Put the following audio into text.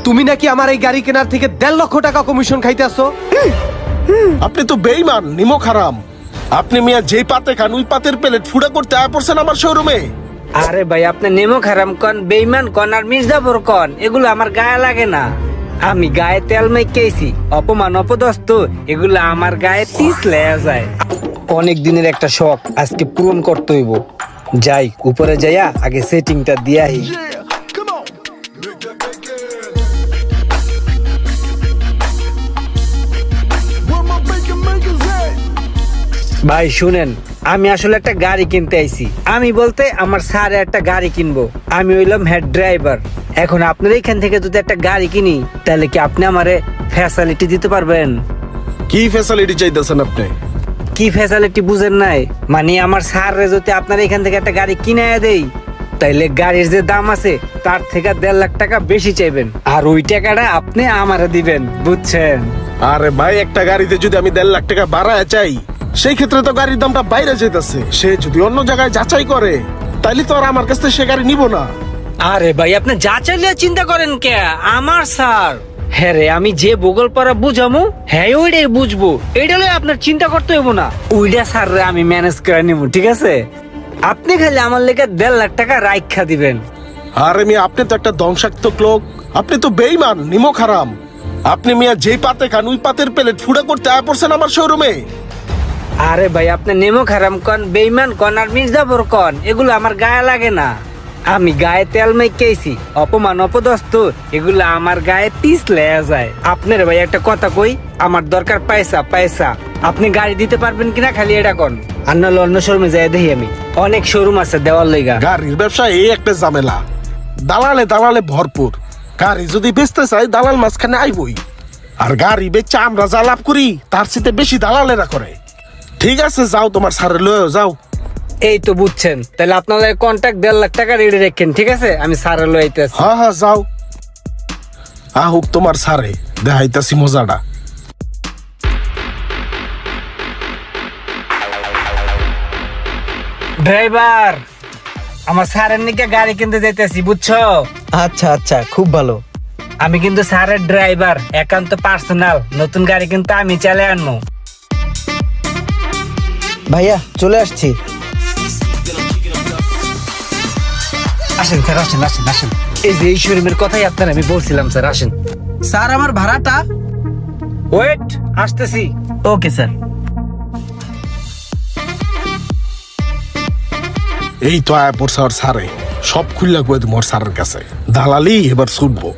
তুমি নাকি আমার এই গাড়ি কেনার থেকে 1.5 লক্ষ টাকা কমিশন খাইতেছো। আপনি তো বেঈমান নিমক হারাম। আপনি মিয়া যেই পাতে খান ওই পাতের প্লেট ফুড়া করতে আয় পড়ছেন আমার শোরুমে। আরে ভাই আপনি নেমো খারাম কন, বেইমান কন আর মির্জাপুর কন, এগুলো আমার গায়ে লাগে না। আমি গায়ে তেল মেখেছি, অপমান অপদস্থ এগুলো আমার গায়ে পিছলে যায়। অনেক দিনের একটা শখ আজকে পূরণ করতে হইব। যাই উপরে যাইয়া আগে সেটিংটা দিয়াই। ভাই শুনেন, আমি আসলে একটা গাড়ি কিনতে আইছি। আমি বলতে আমার স্যার একটা গাড়ি কিনবো। আমি হইলাম হেড ড্রাইভার। এখন আপনার এইখান থেকে যদি একটা গাড়ি কিনি তাহলে কি আপনি আমারে ফ্যাসিলিটি দিতে পারবেন? কি ফ্যাসিলিটি চাইতেছেন আপনি? কি ফ্যাসিলিটি বুঝেন নাই? মানে আমার স্যার যদি আপনার এখান থেকে একটা গাড়ি কিনে দেই তাইলে গাড়ির যে দাম আছে তার থেকে 1.5 লাখ টাকা বেশি চাইবেন, আর ওই টাকাটা আপনি আমারে দিবেন, বুঝছেন? আরে ভাই, একটা গাড়িতে যদি আমি 1.5 লাখ টাকা বাড়ায় চাই সেই ক্ষেত্রে তো গাড়ির দামটা বাইরে যেতেছে। সে যদি অন্য জায়গায় যাচাই করে তাইলে তো আর আমার কাছ থেকে সে গাড়ি নিব না। আরে ভাই আপনি যা চাইলে চিন্তা করেন কে? আমার স্যার, হ্যাঁ রে, আমি যে ভূগোল পড়া বুঝামু হ্যাঁ ওইটাই বুঝবো। এইটা লই আপনার চিন্তা করতে হইব না। ওইটা স্যার রে আমি ম্যানেজ করে নিব, ঠিক আছে? আপনি খালি আমার লেগে 1.5 লাখ টাকা রাইখা দিবেন। আরে মিয়া, আপনি তো একটা ধ্বংসাত্মক লোক। আপনি তো বেঈমান নিমক হারাম। আপনি মিয়া যেই পাতে খান ওই পাতের প্লেট ফুড়া করতে আয় পড়ছেন আমার শোরুমে। আরে ভাই আপনি নেমো খারাম কন, বেইমান কন আর মির্জাপুর কন, এগুলো আমার গায়ে লাগে না। আমি গায়ে তেল মেখেছি, অপমান অপদস্থ এগুলো আমার গায়ে পিছলে যায়। আপনার ভাই একটা কথা কই, আমার দরকার পয়সা পয়সা। আপনি গাড়ি দিতে পারবেন কিনা খালি এটা কন, আর নাহলে অন্য শোরুমে যাই দেখি। আমি অনেক শোরুম আছে দেওয়ার লইগা। গাড়ির ব্যবসা এই একটা ঝামেলা, দালালে দালালে ভরপুর। গাড়ি যদি বেচতে চাই দালাল মাঝখানে আইবই, আর গাড়ি বেচে আমরা যা লাভ করি তার চেয়ে বেশি দালালেরা করে। ঠিক আছে, যাও তোমার স্যারের লয়ে যাও। এই তো বুঝছেন, তাহলে আপনাদের কন্ট্যাক্ট 1.5 লাখ টাকা রেডি রাখেন, ঠিক আছে? আমি স্যারের লইতে আছি। হ্যাঁ হ্যাঁ, যাও। আহুক তোমার স্যারে, দেখাইতাছি মজাটা। ড্রাইভার, আমার স্যারের নিকে গাড়ি কিনতে যাইতেছি, বুঝছো? আচ্ছা আচ্ছা, খুব ভালো। আমি কিন্তু স্যারের ড্রাইভার, একান্ত পার্সোনাল। নতুন গাড়ি কিন্তু আমি চালিয়ে আনবো। ভাইয়া চলে আসছি। আসেন স্যার, আসেন আসেন আসেন। এই যে এই শোরুমের কথাই আপনার আমি বলছিলাম, স্যার আসেন। স্যার আমার ভাড়াটা। ওয়েট, আসতেছি। Okay sir. এই তো আয় পড়ছে ওর স্যারে, সব খুললা কয়ে মোর স্যারের কাছে। দালালি এবার ছুটবো।